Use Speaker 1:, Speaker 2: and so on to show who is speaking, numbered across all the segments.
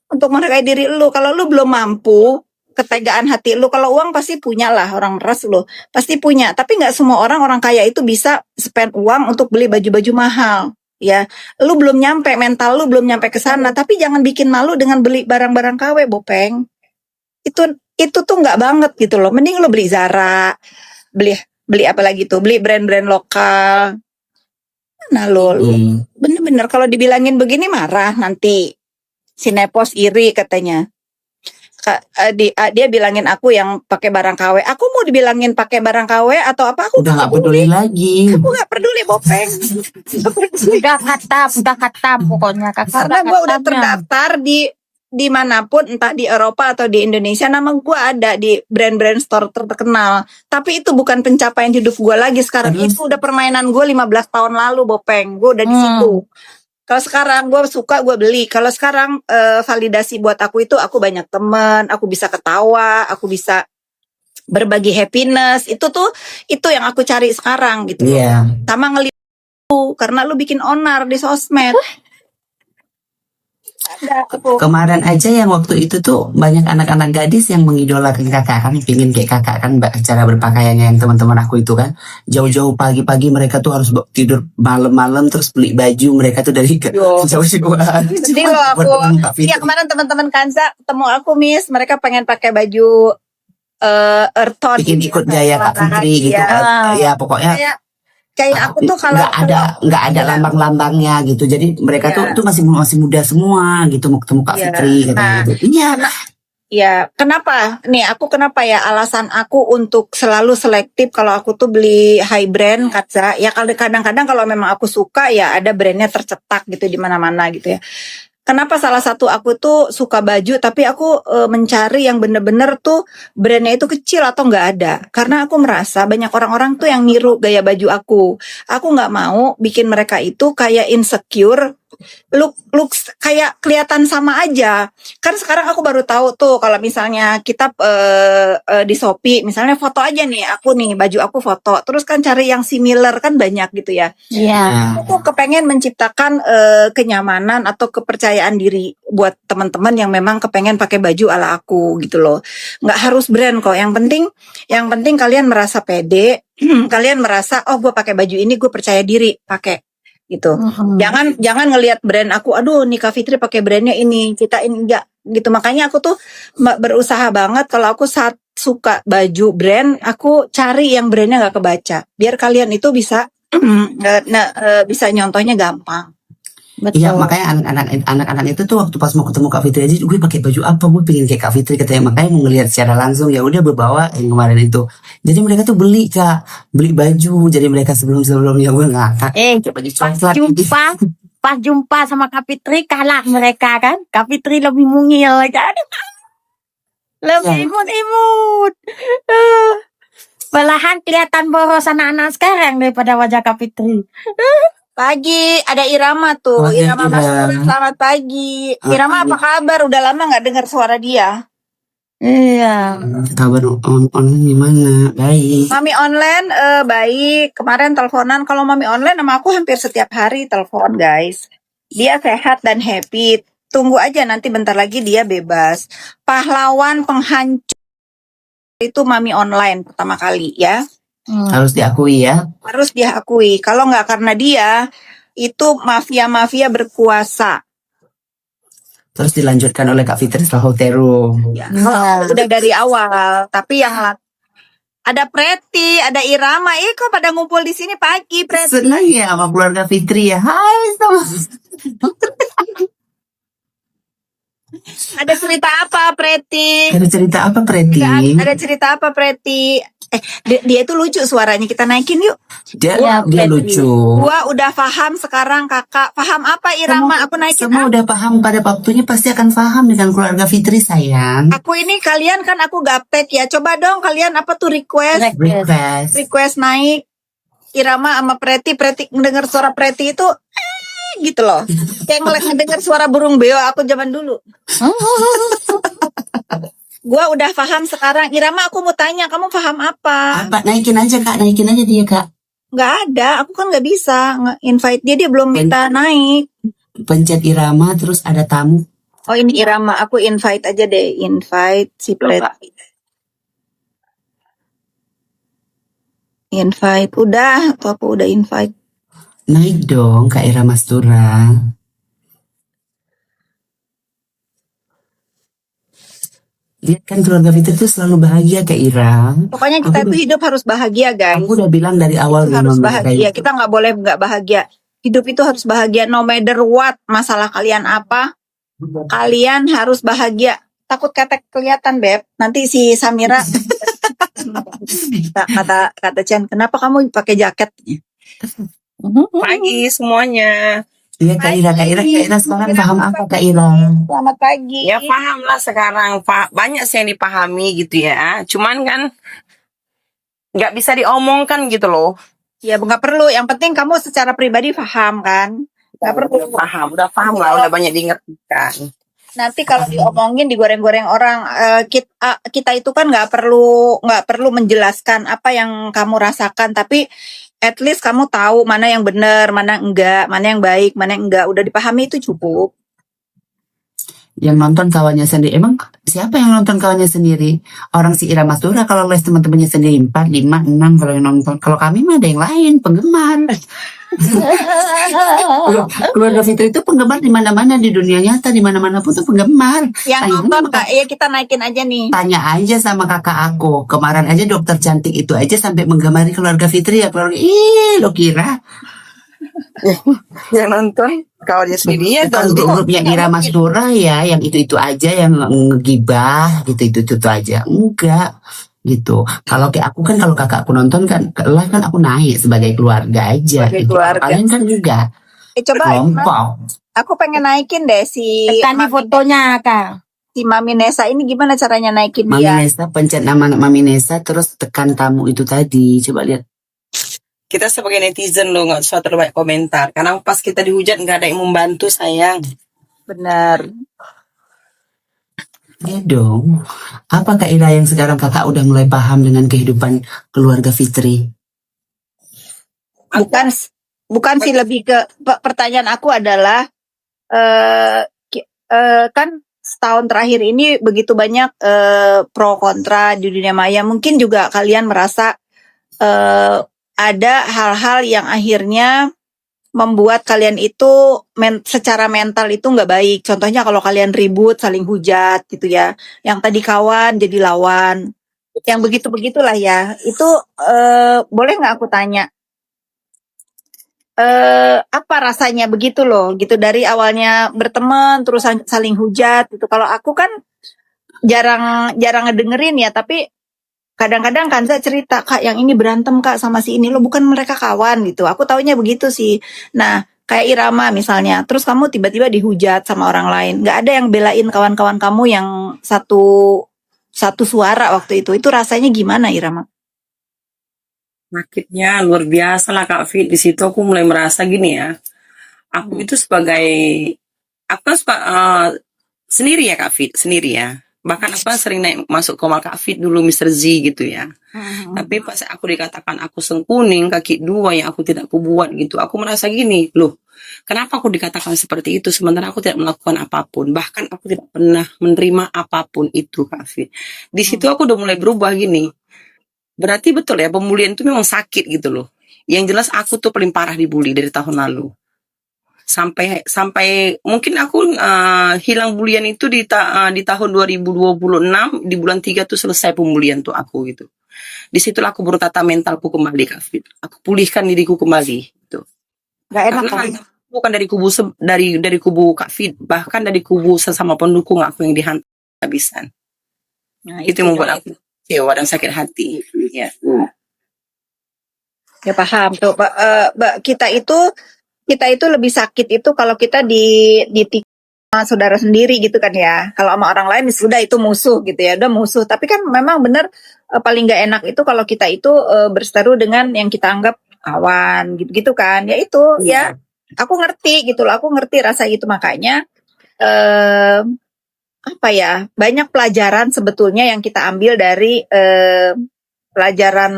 Speaker 1: untuk menghargai diri lu. Kalau lu belum mampu, ketegaan hati lu, kalau uang pasti punya lah, orang meras lu pasti punya, tapi nggak semua orang kaya itu bisa spend uang untuk beli baju-baju mahal. Ya, lu belum nyampe, mental lu belum nyampe ke sana, tapi jangan bikin malu dengan beli barang-barang KW, Bopeng. Itu tuh nggak banget gitu loh. Mending lu beli Zara, beli apa lagi tuh, beli brand-brand lokal. Nah lo bener-bener kalau dibilangin begini marah nanti. Si Nepos iri katanya. Dia bilangin aku yang pakai barang KW. Aku mau dibilangin pakai barang KW atau apa? Aku
Speaker 2: udah nggak peduli lagi.
Speaker 1: Aku nggak peduli, Bopeng.
Speaker 3: Udah kata pokoknya kakak.
Speaker 1: Karena gue udah terdaftar di manapun, entah di Eropa atau di Indonesia, nama gue ada di brand-brand store terkenal. Tapi itu bukan pencapaian hidup gue lagi sekarang. Itu udah permainan gue 15 tahun lalu, Bopeng. Gue udah di situ. Kalau sekarang gue suka, gue beli. Kalau sekarang validasi buat aku itu aku banyak teman, aku bisa ketawa, aku bisa berbagi happiness. Itu yang aku cari sekarang gitu.
Speaker 2: Iya.
Speaker 1: Sama ngeliat karena lu bikin onar di sosmed.
Speaker 2: Kemarin aja yang waktu itu tuh banyak anak-anak gadis yang mengidolakan kakak kan, pingin kayak kakak kan, cara berpakaiannya yang teman-teman aku itu kan, jauh-jauh pagi-pagi mereka tuh harus tidur malam-malam terus beli baju mereka tuh dari jauh-jauhan.
Speaker 1: Jadi lo aku, ya kemarin teman-teman Kanza ketemu aku, Miss, mereka pengen pakai baju earth tone,
Speaker 2: bikin ikut gaya Kak Fitri gitu kan, ya pokoknya.
Speaker 1: Kayak aku tuh kalau
Speaker 2: nggak ada lambang-lambangnya gitu, jadi mereka tuh masih muda semua gitu, mau ketemu Kak Fitri gitu. Iya.
Speaker 1: Ya, kenapa? Nih, kenapa ya alasan aku untuk selalu selektif kalau aku tuh beli high brand, Katza. Ya kadang-kadang kalau memang aku suka ya ada brandnya tercetak gitu di mana-mana gitu ya. Kenapa salah satu aku tuh suka baju tapi aku mencari yang bener-bener tuh brandnya itu kecil atau nggak ada. Karena aku merasa banyak orang-orang tuh yang niru gaya baju aku. Aku nggak mau bikin mereka itu kayak insecure, look kayak kelihatan sama aja. Kan sekarang aku baru tahu tuh kalau misalnya kita di Shopee misalnya foto aja nih, aku nih baju aku foto, terus kan cari yang similar kan banyak gitu ya.
Speaker 3: Iya.
Speaker 1: Aku kepengen menciptakan kenyamanan atau kepercayaan diri buat teman-teman yang memang kepengen pakai baju ala aku gitu loh. Nggak harus brand kok. Yang penting kalian merasa pede, kalian merasa oh gue pakai baju ini gue percaya diri pakai gitu. Jangan ngelihat brand aku, aduh nih Kak Fitri pakai brandnya ini, kita ini enggak gitu. Makanya aku tuh berusaha banget kalau aku saat suka baju brand, aku cari yang brandnya nggak kebaca. Biar kalian itu bisa bisa nyontohnya gampang.
Speaker 2: Iya, makanya anak-anak itu tuh waktu pas mau ketemu Kak Fitri aja, gue pakai baju apa, gue pengen kayak Kak Fitri katanya, makanya mau ngelihat secara langsung, ya udah berbawa yang kemarin itu. Jadi mereka tuh beli baju, jadi mereka sebelumnya gue ngakak. Baju coklat.
Speaker 3: Pas jumpa sama Kak Fitri kalah mereka kan, Kak Fitri lebih mungil kan, lebih imut. Malahan kelihatan boros anak-anak sekarang daripada wajah Kak Fitri.
Speaker 1: Pagi ada Irama tuh, Irama Mas, selamat pagi. Irama apa kabar? Udah lama nggak dengar suara dia.
Speaker 3: Iya.
Speaker 2: Kabar online gimana? Baik.
Speaker 1: Mami online baik. Kemarin teleponan. Kalau Mami online sama aku hampir setiap hari telepon, guys. Dia sehat dan happy. Tunggu aja nanti bentar lagi dia bebas. Pahlawan penghancur itu Mami online pertama kali ya.
Speaker 2: Harus diakui ya.
Speaker 1: Harus diakui. Kalau nggak karena dia, itu mafia-mafia berkuasa.
Speaker 2: Terus dilanjutkan oleh Kak Fitri setelah Hotero.
Speaker 1: Ya, udah dari awal. Tapi yang ada Preti, ada Irama. Kok pada ngumpul di sini pagi, Preti?
Speaker 2: Senang ya sama keluarga Fitri ya. Hai sama.
Speaker 1: Ada cerita apa, Preti?
Speaker 2: Ada cerita apa, Preti?
Speaker 1: Ada cerita apa, Preti? Dia itu lucu suaranya, kita naikin yuk.
Speaker 2: Dia lucu.
Speaker 1: Gua udah paham sekarang, kakak. Paham apa Irama? Aku naikin.
Speaker 2: Semua udah paham, pada waktunya pasti akan paham dengan keluarga Fitri, sayang.
Speaker 1: Aku ini kalian kan aku gaptek ya. Coba dong kalian apa tuh request naik Irama sama Preti mendengar suara Preti itu gitu loh. Kayak ngedengar suara burung beo aku zaman dulu. Gua udah paham sekarang. Irama, aku mau tanya, kamu paham apa?
Speaker 2: Naikin aja Kak, naikin aja dia Kak.
Speaker 1: Nggak ada, aku kan nggak bisa nge-invite dia belum minta naik.
Speaker 2: Pencet Irama, terus ada tamu.
Speaker 1: Oh ini Irama, aku invite aja deh, invite si Pret. Invite, udah, tuh aku udah invite.
Speaker 2: Naik dong Kak Ira Mastura. Lihat kan keluarga Fitri itu selalu bahagia Kak Ira.
Speaker 1: Pokoknya kita
Speaker 2: Aku
Speaker 1: itu hidup harus bahagia, guys.
Speaker 2: Aku udah bilang dari awal
Speaker 1: Harus
Speaker 2: memang mereka
Speaker 1: bahagia.
Speaker 2: itu.
Speaker 1: Kita nggak boleh nggak bahagia. Hidup itu harus bahagia, no matter what masalah kalian apa, kalian harus bahagia. Takut ketek kelihatan, Beb. Nanti si Samira kata Chan, kenapa kamu pakai jaket?
Speaker 4: Pagi semuanya.
Speaker 2: Iya Kak Ira sekarang paham apa Kak Ira?
Speaker 1: Selamat pagi.
Speaker 4: Ya paham lah sekarang, Pak. Banyak sih yang dipahami gitu ya. Cuman kan nggak bisa diomongkan gitu loh.
Speaker 1: Ya nggak perlu. Yang penting kamu secara pribadi paham kan? Nggak perlu.
Speaker 4: Udah paham lah, udah banyak diingatkan.
Speaker 1: Nanti kalau diomongin digoreng-goreng orang, kita itu kan nggak perlu menjelaskan apa yang kamu rasakan, tapi at least kamu tahu mana yang benar, mana enggak, mana yang baik, mana yang enggak. Udah dipahami itu cukup.
Speaker 2: Yang nonton kawannya sendiri. Emang siapa yang nonton kawannya sendiri? Orang si Ira Mastura kalau les teman-temannya sendiri 4, 5, 6 kalau yang nonton. Kalau kami mah ada yang lain, penggemar. Keluarga Fitri itu penggemar di mana-mana di dunia nyata, di mana-mana pun tuh penggemar.
Speaker 1: Yang nonton Kak, ya kita naikin aja nih.
Speaker 2: Tanya aja sama kakak aku. Kemarin aja dokter cantik itu aja sampai menggemari keluarga Fitri ya. Keluarga, lo kira?
Speaker 4: Yang nonton kawannya sendiri ya.
Speaker 2: Kalau di grupnya Ira Mastura ya, yang itu aja, yang ngegibah gitu aja. Enggak gitu. Kalau kayak aku kan, kalau kakak aku nonton kan, live kan aku naik sebagai keluarga aja.
Speaker 1: Sebagai
Speaker 2: Gitu.
Speaker 1: keluarga.
Speaker 2: Kalian kan juga.
Speaker 1: Coba
Speaker 2: Kelompok.
Speaker 1: aku pengen naikin deh si
Speaker 3: Tekan di fotonya, Kak.
Speaker 1: si Mami Nesa ini, gimana caranya naikin
Speaker 2: Mami
Speaker 1: dia?
Speaker 2: Nesa, pencet nama Mami Nesa, terus tekan tamu itu tadi. Coba lihat.
Speaker 4: Kita sebagai netizen loh, nggak usah terlalu banyak komentar. Karena pas kita dihujat nggak ada yang membantu, sayang.
Speaker 1: Bener.
Speaker 2: Ya dong. Apa Kak Ira yang sekarang kakak udah mulai paham dengan kehidupan keluarga Fitri?
Speaker 1: Bukan sih, lebih ke pertanyaan aku adalah kan setahun terakhir ini begitu banyak pro kontra di dunia maya. Mungkin juga kalian merasa ada hal-hal yang akhirnya membuat kalian itu secara mental itu nggak baik. Contohnya kalau kalian ribut, saling hujat gitu ya. Yang tadi kawan jadi lawan. Yang begitu-begitulah ya. Itu boleh nggak aku tanya? Apa rasanya begitu loh, gitu, dari awalnya berteman terus saling hujat gitu. Kalau aku kan jarang ngedengerin ya, tapi kadang-kadang Kanza cerita, Kak yang ini berantem Kak sama si ini, lo bukan mereka kawan gitu. Aku taunya begitu sih. Nah kayak Irama misalnya, terus kamu tiba-tiba dihujat sama orang lain, nggak ada yang belain kawan-kawan kamu yang satu suara waktu itu rasanya gimana Irama?
Speaker 4: Sakitnya luar biasa lah Kak Fit. Di situ aku mulai merasa gini ya. Aku itu aku kan suka sendiri ya Kak Fit, sendiri ya. Bahkan aku kan sering naik masuk komal Kak Fit dulu, Mr. Z gitu ya. Tapi pas aku dikatakan aku sengkuning, kaki dua yang aku tidak kubuat gitu, aku merasa gini, loh, kenapa aku dikatakan seperti itu sementara aku tidak melakukan apapun, bahkan aku tidak pernah menerima apapun itu Kak Fit. Di situ aku udah mulai berubah gini. Berarti betul ya, pembulian itu memang sakit gitu loh. Yang jelas aku tuh paling parah dibully dari tahun lalu. Sampai mungkin aku hilang bulian itu di tahun 2026, di bulan 3 tuh selesai pembulian tuh aku gitu. Disitulah aku bertata mentalku kembali Kak Fit. Aku pulihkan diriku kembali gitu.
Speaker 1: Gak enak kan?
Speaker 4: Bukan dari kubu Kak Fit, bahkan dari kubu sesama pendukung aku yang dihantam habisan.
Speaker 1: Nah,
Speaker 4: itu yang membuat aku kecewa dan sakit hati. Ya.
Speaker 1: Ya paham tuh, kita itu lebih sakit itu kalau kita sama saudara sendiri gitu kan ya. Kalau sama orang lain sudah itu musuh gitu ya, udah musuh. Tapi kan memang benar paling nggak enak itu kalau kita itu berseteru dengan yang kita anggap kawan gitu kan. Ya itu ya, aku ngerti gitu loh, aku ngerti rasa itu. Makanya apa ya, banyak pelajaran sebetulnya yang kita ambil dari pelajaran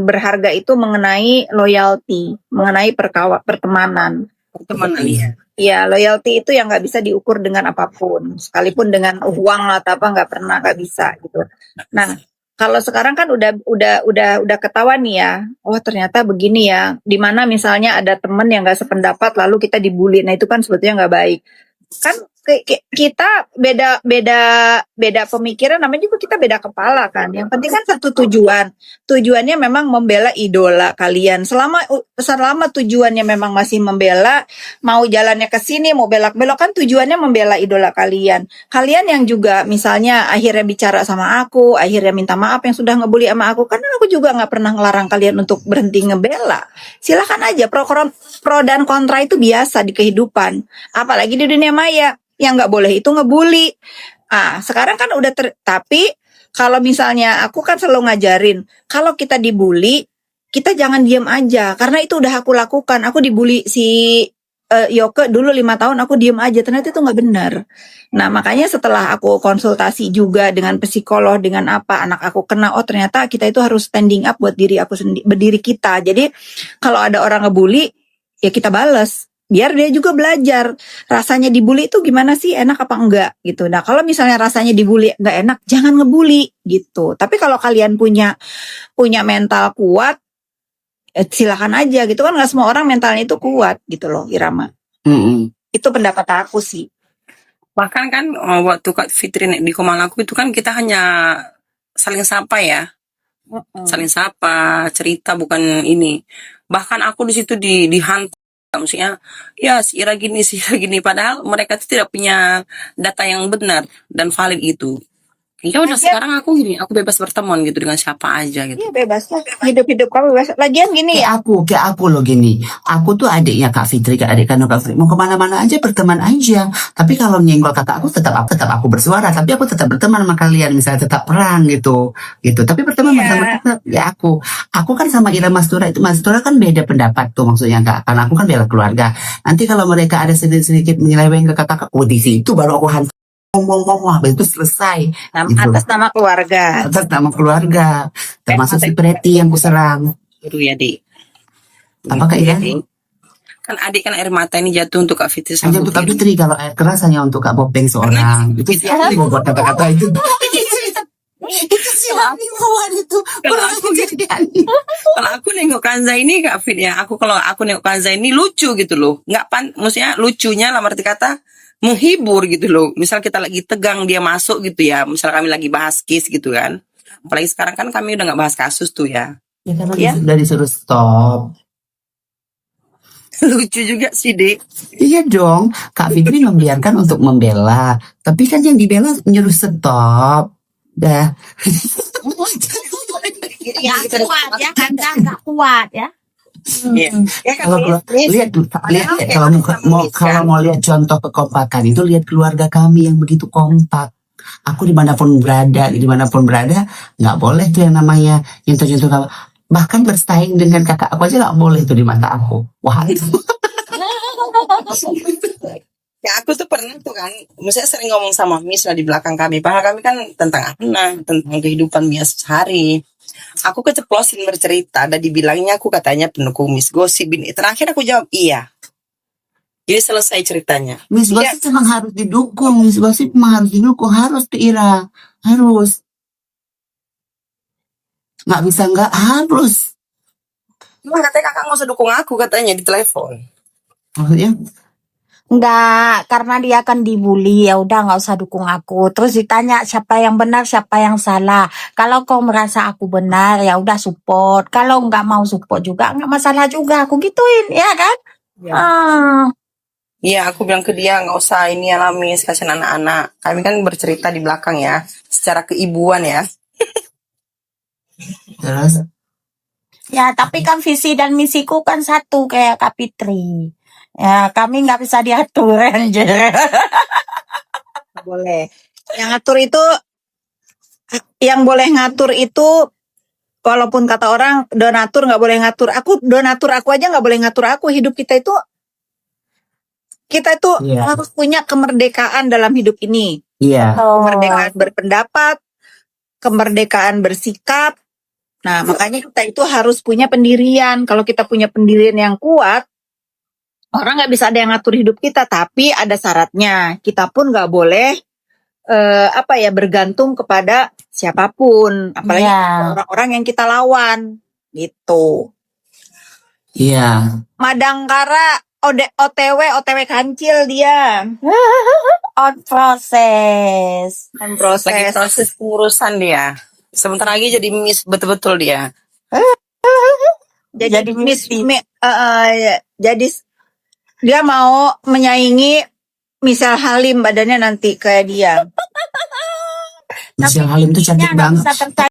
Speaker 1: berharga itu mengenai loyalty, mengenai pertemanan.
Speaker 4: Pertemanan ya.
Speaker 1: Ya, loyalty itu yang nggak bisa diukur dengan apapun, sekalipun dengan uang atau apa nggak bisa gitu. Nah, kalau sekarang kan udah ketahuan nih ya, oh ternyata begini ya. Dimana misalnya ada temen yang nggak sependapat lalu kita dibully, nah itu kan sebetulnya nggak baik. Kan kita beda pemikiran, namanya juga kita beda kepala kan. Yang penting kan satu tujuannya memang membela idola kalian. Selama tujuannya memang masih membela, mau jalannya ke sini, mau belok-belok, kan tujuannya membela idola kalian. Kalian yang juga misalnya akhirnya bicara sama aku, akhirnya minta maaf yang sudah ngebully sama aku, karena aku juga nggak pernah ngelarang kalian untuk berhenti ngebela. Silakan aja, pro dan kontra itu biasa di kehidupan, apalagi di dunia maya. Yang nggak boleh itu ngebully. Sekarang kan tapi kalau misalnya aku kan selalu ngajarin, kalau kita dibully, kita jangan diem aja, karena itu udah aku lakukan. Aku dibully si Yoke dulu 5 tahun, aku diem aja, ternyata itu nggak benar. Nah, makanya setelah aku konsultasi juga dengan psikolog, dengan anak aku kena, oh ternyata kita itu harus standing up buat diri aku sendiri, berdiri kita. Jadi kalau ada orang ngebully, ya kita bales, biar dia juga belajar rasanya dibully itu gimana sih, enak apa enggak gitu. Nah, kalau misalnya rasanya dibully enggak enak, jangan ngebully gitu. Tapi kalau kalian punya mental kuat, silakan aja gitu kan. Nggak semua orang mentalnya itu kuat gitu loh, Irama. Itu pendapat aku sih.
Speaker 4: Bahkan kan waktu Kak Fitri di Komalaku itu kan kita hanya saling sapa ya. Saling sapa, cerita, bukan ini. Bahkan aku di situ dihantam, maksudnya ya si Ira gini, padahal mereka itu tidak punya data yang benar dan valid itu. Ya udah, sekarang aku bebas berteman gitu dengan siapa aja gitu.
Speaker 1: Iya, bebas lah, hidup kamu bebas. Lagian gini ya,
Speaker 2: Kayak aku loh gini. Aku tuh adiknya Kak Fitri, adik kandung Kak Fitri. Mau kemana-mana aja berteman aja. Tapi kalau nyenggol kakak aku tetap aku bersuara. Tapi aku tetap berteman sama kalian. Misalnya tetap perang gitu. Tapi berteman sama tetap ya aku. Aku kan sama Ira Mastura itu. Mastura kan beda pendapat tuh maksudnya Kak. Karena aku kan bela keluarga. Nanti kalau mereka ada sedikit menyeleweng ke kakak, di situ baru aku hantam. Ngomong, habis itu selesai. Gitu.
Speaker 1: atas nama keluarga.
Speaker 2: Termasuk si Preti yang kuserang.
Speaker 4: Itu ya, Dik.
Speaker 2: Apa Kak Ian?
Speaker 4: Kan adik kan air mata ini jatuh untuk Kak Fitri.
Speaker 2: Hanya untuk Kak Fitri, kalau air keras hanya untuk Kak Bopeng seorang. Itu siapa yang membuat kata-kata itu? Itu siapa yang membuat itu?
Speaker 4: Kalau aku nengok Kanza ini Kak Fit ya, kalau aku nengok Kanza ini lucu gitu loh. Maksudnya lucunya lah arti kata menghibur gitu loh. Misal kita lagi tegang dia masuk gitu ya. Misal kami lagi bahas case gitu kan. Apalagi sekarang kan kami udah gak bahas kasus tuh ya.
Speaker 2: Ya karena dia sudah disuruh stop.
Speaker 4: Lucu juga sih, Dek.
Speaker 2: Iya dong, Kak Fitri membiarkan untuk membela. Tapi kan yang dibela nyuruh stop. Dah.
Speaker 3: Ya kuat ya, Kanza nggak kuat ya.
Speaker 2: Lihat kalau mau lihat contoh kekompakan itu, lihat keluarga kami yang begitu kompak. Aku dimanapun berada nggak boleh tuh yang namanya nyentuh bahkan bersaing dengan kakak aku aja nggak boleh tuh di mata aku. Wah itu.
Speaker 4: Ya aku tuh pernah tuh kan, maksudnya sering ngomong sama Miss lah di belakang kami. Padahal kami kan tentang tentang kehidupan biasa sehari. Aku keceplosin bercerita, dan dibilangnya aku katanya pendukung Miss Gosip ini. Terakhir aku jawab iya. Jadi selesai ceritanya.
Speaker 2: Miss Gosip memang harus didukung. Harus tuh Ira. Harus. Nggak bisa nggak harus.
Speaker 4: Emang katanya kakak nggak usah dukung aku katanya di telepon.
Speaker 2: Maksudnya?
Speaker 3: Enggak, karena dia akan dibully, ya udah nggak usah dukung aku. Terus ditanya siapa yang benar, siapa yang salah. Kalau kau merasa aku benar, ya udah support. Kalau nggak mau support juga nggak masalah juga, aku gituin, ya kan?
Speaker 4: Ya. Iya, aku bilang ke dia nggak usah ini alami, kasihan anak-anak. Kami kan bercerita di belakang ya, secara keibuan ya.
Speaker 2: Terus?
Speaker 3: Ya, tapi kan visi dan misiku kan satu kayak Kak Fitri. Ya, kami nggak bisa diatur, anjir.
Speaker 1: Boleh. Yang boleh ngatur itu, walaupun kata orang donatur nggak boleh ngatur. Donatur aku aja nggak boleh ngatur aku. Hidup kita itu harus punya kemerdekaan dalam hidup ini.
Speaker 2: Iya.
Speaker 1: Kemerdekaan berpendapat, kemerdekaan bersikap. Nah, makanya kita itu harus punya pendirian. Kalau kita punya pendirian yang kuat, Orang nggak bisa ada yang ngatur hidup kita, tapi ada syaratnya. Kita pun nggak boleh bergantung kepada siapapun, apalagi
Speaker 3: Iya.
Speaker 1: orang-orang yang kita lawan, gitu.
Speaker 2: Iya.
Speaker 1: Madangkara OTW kancil dia.
Speaker 3: On proses.
Speaker 1: On
Speaker 4: Lagi
Speaker 1: proses.
Speaker 4: proses pengurusan dia. Sebentar lagi jadi miss betul-betul dia.
Speaker 3: Jadi
Speaker 1: jadi dia mau menyaingi Michelle Halim badannya nanti kayak dia.
Speaker 2: Michelle Halim tuh cantik
Speaker 3: Nggak
Speaker 2: banget.
Speaker 3: bisa percaya.